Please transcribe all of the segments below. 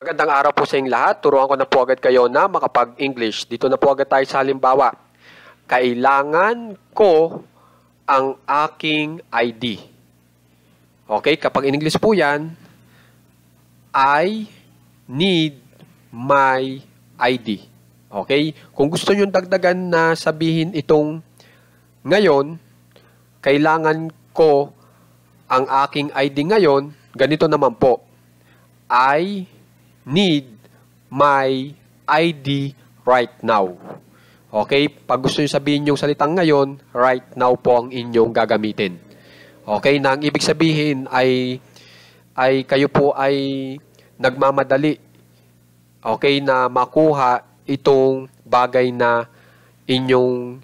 Magandang araw po sa inyong lahat. Turuan ko na po agad kayo na makapag-English. Dito na po agad tayo sa halimbawa. Kailangan ko ang aking ID. Okay, kapag in English po yan, I need my ID. Okay, kung gusto nyo dagdagan na sabihin itong ngayon, kailangan ko ang aking ID ngayon, ganito naman po. I need my ID right now. Okay? Pag gusto nyo sabihin yung salitang ngayon, right now po ang inyong gagamitin. Okay? Na ang ibig sabihin ay kayo po ay nagmamadali. Okay? Na makuha itong bagay na inyong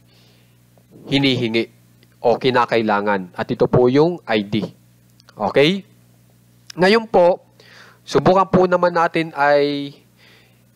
hinihingi o kinakailangan. At ito po yung ID. Okay? Ngayon po, subukan po naman natin ay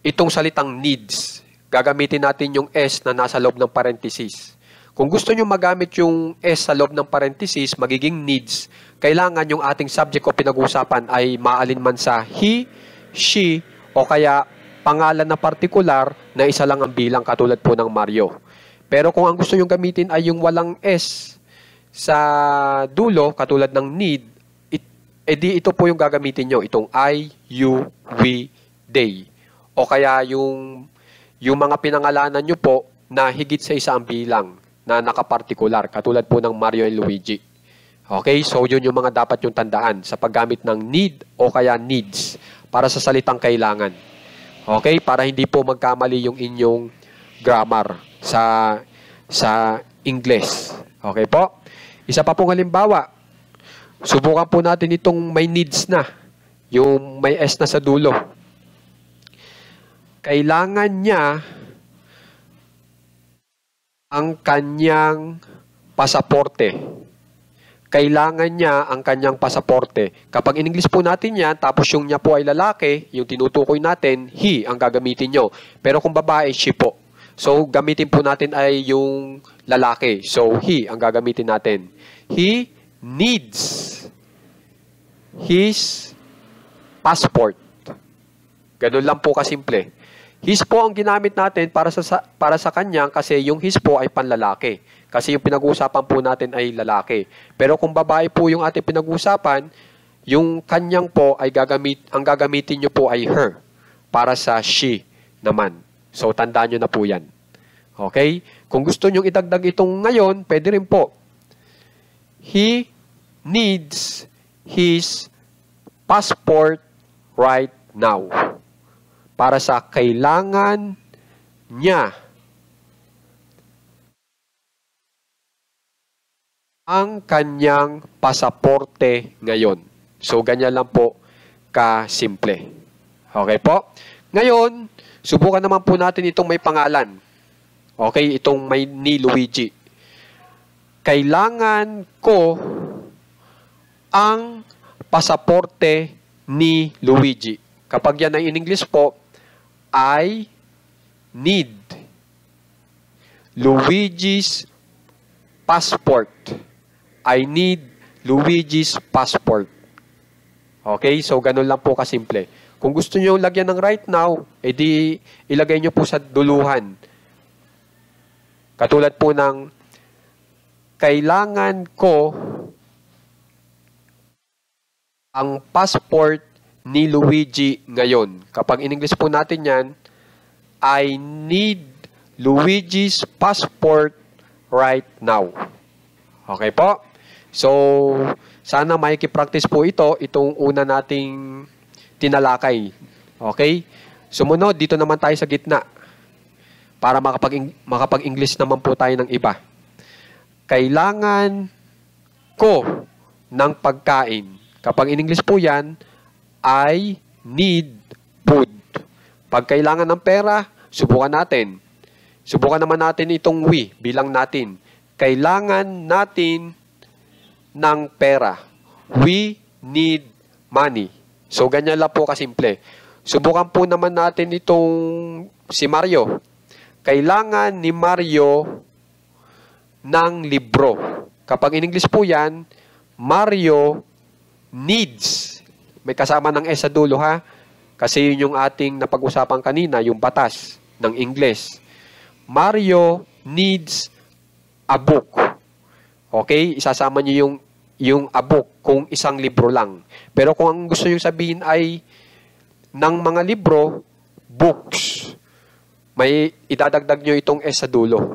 itong salitang needs. Gagamitin natin yung S na nasa loob ng parenthesis. Kung gusto nyo magamit yung S sa loob ng parenthesis, magiging needs, kailangan yung ating subject o pinag-uusapan ay maalinman sa he, she, o kaya pangalan na partikular na isa lang ang bilang katulad po ng Mario. Pero kung ang gusto nyo gamitin ay yung walang S sa dulo, katulad ng need, edi ito po yung gagamitin nyo, itong I, you, we, they. O kaya yung mga pinangalanan nyo po na higit sa isang bilang na nakapartikular, katulad po ng Mario and Luigi. Okay, so yun yung mga dapat yung tandaan sa paggamit ng need o kaya needs para sa salitang kailangan. Okay, para hindi po magkamali yung inyong grammar sa English. Okay po? Isa pa pong halimbawa. Subukan po natin itong may needs na. Yung may S na sa dulo. Kailangan niya ang kanyang pasaporte. Kailangan niya ang kanyang pasaporte. Kapag in English po natin yan, tapos yung niya po ay lalaki, yung tinutukoy natin, he ang gagamitin nyo. Pero kung babae, she po. So, gamitin po natin ay yung lalaki. So, he ang gagamitin natin. He needs his passport. Ganun lang po kasimple. His po ang ginamit natin para sa kanya kasi yung his po ay panlalaki. Kasi yung pinag-uusapan po natin ay lalaki. Pero kung babae po yung ating pinag-uusapan, yung kanyang po ay ang gagamitin nyo po ay her para sa she naman. So, tandaan nyo na po yan. Okay? Kung gusto nyo idagdag itong ngayon, pwede rin po. He needs his passport right now. Para sa kailangan niya ang kanyang pasaporte ngayon. So, ganyan lang po ka-simple. Okay po? Ngayon, subukan naman po natin itong may pangalan. Okay? Itong may ni Luigi. Kailangan ko ang pasaporte ni Luigi. Kapag yan ay in English po, I need Luigi's passport. I need Luigi's passport. Okay? So, ganun lang po kasimple. Kung gusto nyo lagyan ng right now, edi ilagay nyo po sa duluhan. Katulad po ng kailangan ko ang passport ni Luigi ngayon. Kapag in English po natin yan, I need Luigi's passport right now. Okay po? So, sana makikipractice po itong una nating tinalakay. Okay? Sumunod, dito naman tayo sa gitna. Para makapag-English naman po tayo ng iba. Kailangan ko ng pagkain. Kapag in English po yan, I need food. Pag kailangan ng pera, subukan natin. Subukan naman natin itong we, bilang natin. Kailangan natin ng pera. We need money. So, ganyan lang po kasimple. Subukan po naman natin itong si Mario. Kailangan ni Mario ng libro. Kapag in English po yan, Mario needs. May kasama ng S sa dulo ha. Kasi yun yung ating napag-usapan kanina, yung batas ng Ingles. Mario needs a book. Okay? Isasama niyo yung a book kung isang libro lang. Pero kung ang gusto niyo sabihin ay ng mga libro, books. May idadagdag nyo itong S sa dulo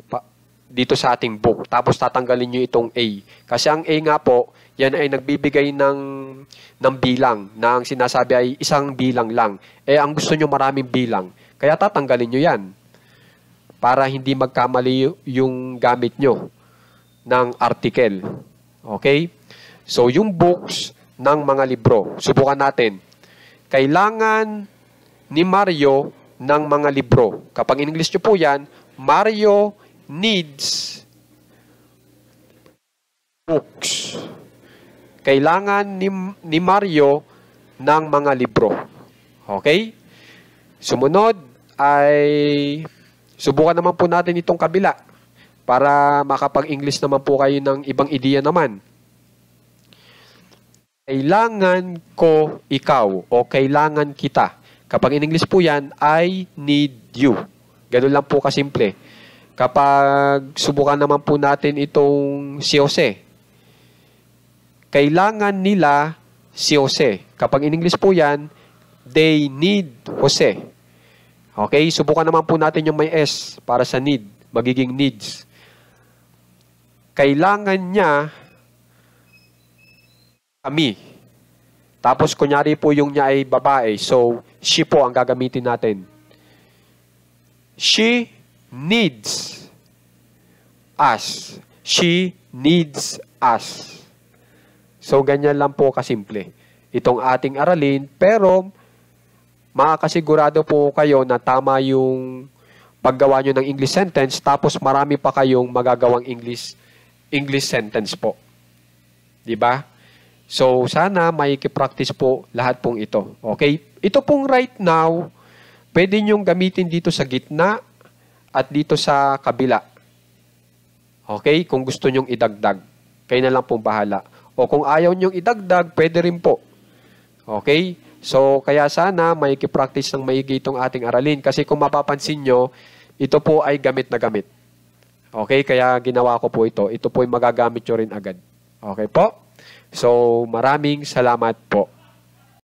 dito sa ating book. Tapos tatanggalin nyo itong A. Kasi ang A nga po, yan ay nagbibigay ng bilang na ang sinasabi ay isang bilang lang. Ang gusto nyo maraming bilang. Kaya tatanggalin nyo yan para hindi magkamali yung gamit nyo ng article. Okay? So, yung books ng mga libro. Subukan natin. Kailangan ni Mario ng mga libro. Kapag in English nyo po yan, Mario needs books. Kailangan ni Mario ng mga libro. Okay? Sumunod ay subukan naman po natin itong kabila para makapag-English naman po kayo ng ibang ideya naman. Kailangan ko ikaw o kailangan kita. Kapag in English po yan, I need you. Ganun lang po kasimple. Kapag subukan naman po natin itong si Jose. Kailangan nila si Jose. Kapag in English po yan, they need Jose. Okay? Subukan naman po natin yung may S para sa need. Magiging needs. Kailangan niya kami. Tapos, kunyari po yung niya ay babae. So, she po ang gagamitin natin. She needs us. She needs us. So, ganyan lang po kasimple. Itong ating aralin. Pero, makakasigurado po kayo na tama yung paggawa nyo ng English sentence. Tapos, marami pa kayong magagawang English sentence po. Diba? So, sana maiki-practice po lahat pong ito. Okay? Ito pong right now, pwede nyong gamitin dito sa gitna at dito sa kabila. Okay? Kung gusto nyong idagdag. Kayo na lang pong bahala. O kung ayaw nyong idagdag, pwede rin po. Okay? So, kaya sana maiki-practice ng maigi itong ating aralin. Kasi kung mapapansin nyo, ito po ay gamit na gamit. Okay? Kaya ginawa ko po ito. Ito po ay magagamit nyo rin agad. Okay po? So, maraming salamat po.